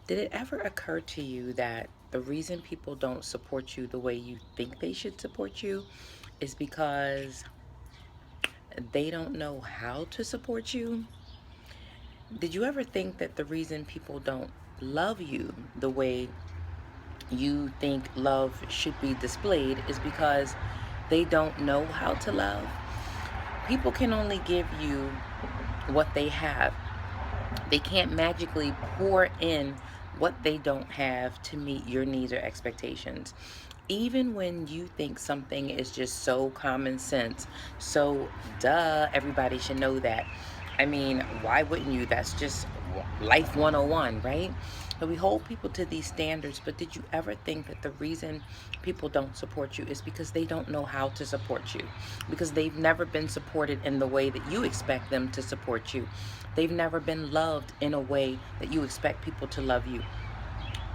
Did it ever occur to you that the reason people don't support you the way you think they should support you is because they don't know how to support you? Did you ever think that the reason people don't love you the way you think love should be displayed is because they don't know how to love? People can only give you what they have. They can't magically pour in what they don't have to meet your needs or expectations. Even when you think something is just so common sense, so duh, everybody should know that. I mean, why wouldn't you? That's just life 101, right? So we hold people to these standards, but did you ever think that the reason people don't support you is because they don't know how to support you? Because they've never been supported in the way that you expect them to support you. They've never been loved in a way that you expect people to love you.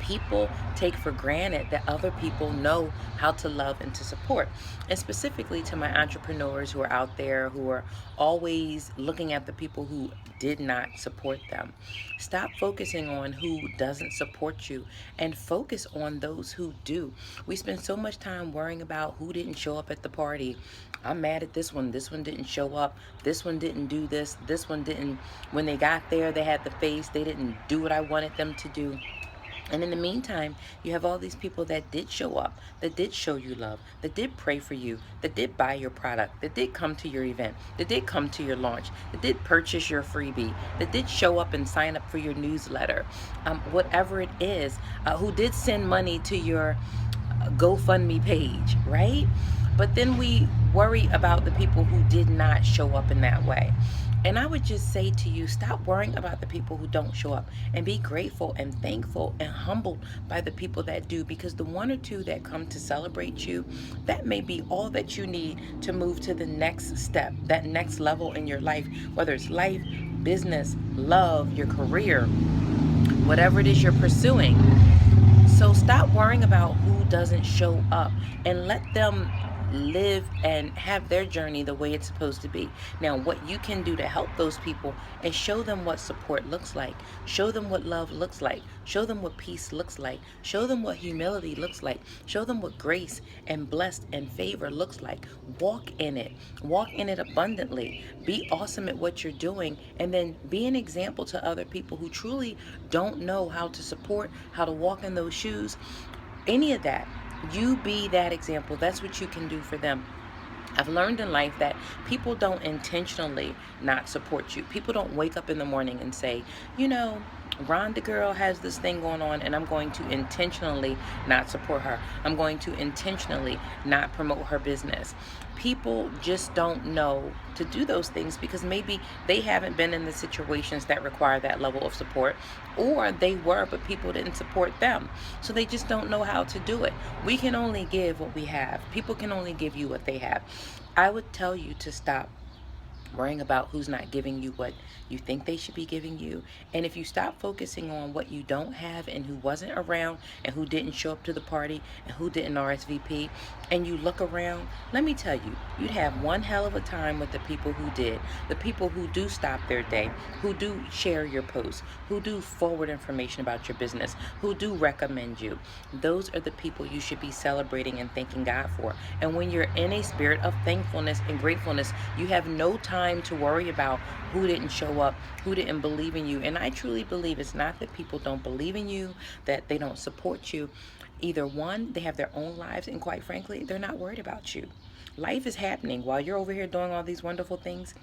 People take for granted that other people know how to love and to support. And specifically to my entrepreneurs who are out there who are always looking at the people who did not support them. Stop focusing on who doesn't support you and focus on those who do. We spend so much time worrying about who didn't show up at the party. I'm mad at this one. This one didn't show up. This one didn't do this. This one didn't. When they got there, they had the face. They didn't do what I wanted them to do. And in the meantime, you have all these people that did show up, that did show you love, that did pray for you, that did buy your product, that did come to your event, that did come to your launch, that did purchase your freebie, that did show up and sign up for your newsletter, whatever it is, who did send money to your GoFundMe page, right? But then we worry about the people who did not show up in that way. And I would just say to you, stop worrying about the people who don't show up and be grateful and thankful and humbled by the people that do, because the one or two that come to celebrate you, that may be all that you need to move to the next step, that next level in your life, whether it's life, business, love, your career, whatever it is you're pursuing. So stop worrying about who doesn't show up and let them live and have their journey the way it's supposed to be. Now, what you can do to help those people is show them what support looks like. Show them what love looks like. Show them what peace looks like. Show them what humility looks like. Show them what grace and blessed and favor looks like. Walk in it. Walk in it abundantly. Be awesome at what you're doing, and then be an example to other people who truly don't know how to support, how to walk in those shoes, any of that. You be that example. That's what you can do for them. I've learned in life that people don't intentionally not support you. People don't wake up in the morning and say, you know, Rhonda girl has this thing going on and I'm going to intentionally not support her. I'm going to intentionally not promote her business. People just don't know to do those things because maybe they haven't been in the situations that require that level of support, or they were, but people didn't support them. So they just don't know how to do it. We can only give what we have. People can only give you what they have. I would tell you to stop worrying about who's not giving you what you think they should be giving you. And if you stop focusing on what you don't have and who wasn't around and who didn't show up to the party and who didn't RSVP, and you look around, let me tell you, you'd have one hell of a time with the people who did. The people who do stop their day, who do share your posts, who do forward information about your business, who do recommend you. Those are the people you should be celebrating and thanking God for. And when you're in a spirit of thankfulness and gratefulness, you have no time to worry about who didn't show up, who didn't believe in you. And I truly believe it's not that people don't believe in you, that they don't support you. Either one, they have their own lives, and quite frankly, they're not worried about you. Life is happening while you're over here doing all these wonderful things.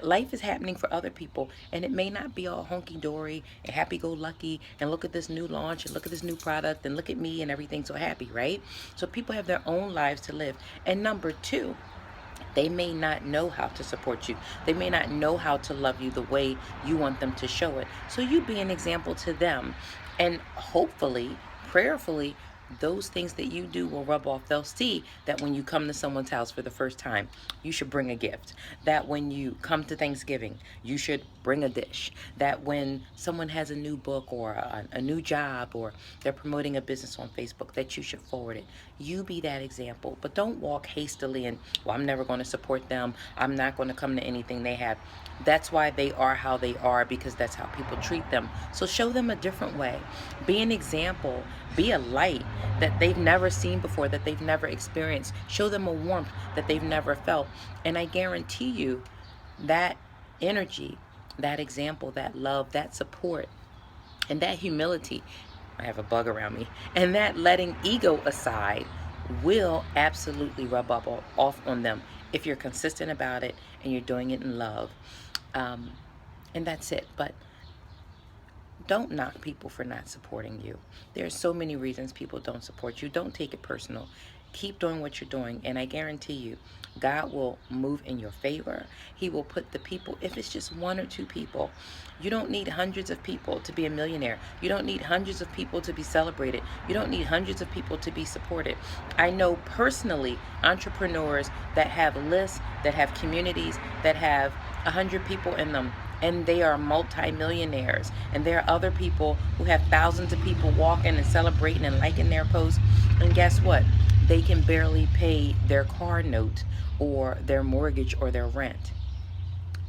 Life is happening for other people, and it may not be all hunky-dory and happy-go-lucky and look at this new launch and look at this new product and look at me and everything so happy, right? So people have their own lives to live. And number two, they may not know how to support you. They may not know how to love you the way you want them to show it. So you be an example to them, and hopefully, prayerfully, those things that you do will rub off. They'll see that when you come to someone's house for the first time, you should bring a gift. That when you come to Thanksgiving, you should bring a dish. That when someone has a new book or a new job, or they're promoting a business on Facebook, that you should forward it. You be that example. But don't walk hastily and, well, I'm never going to support them. I'm not going to come to anything they have. That's why they are how they are, because that's how people treat them. So show them a different way. Be an example. Be a light that they've never seen before, that they've never experienced. Show them a warmth that they've never felt. And I guarantee you that energy, that example, that love, that support, and that humility, I have a bug around me, and that letting ego aside will absolutely rub up off on them if you're consistent about it and you're doing it in love. And that's it. But don't knock people for not supporting you. There are so many reasons people don't support you. Don't take it personal. Keep doing what you're doing, and I guarantee you, God will move in your favor. He will put the people, if it's just one or two people. You don't need hundreds of people to be a millionaire. You don't need hundreds of people to be celebrated. You don't need hundreds of people to be supported. I know personally entrepreneurs that have lists, that have communities, that have 100 people in them, and they are multi-millionaires. And there are other people who have thousands of people walking and celebrating and liking their posts. And guess what? They can barely pay their car note or their mortgage or their rent.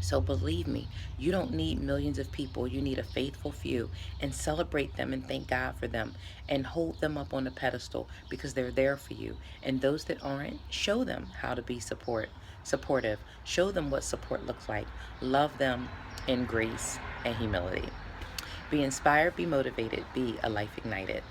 So believe me, you don't need millions of people. You need a faithful few, and celebrate them and thank God for them and hold them up on a pedestal, because they're there for you. And those that aren't, show them how to be supportive. Show them what support looks like. Love them in grace and humility. Be inspired, be motivated, be a life ignited.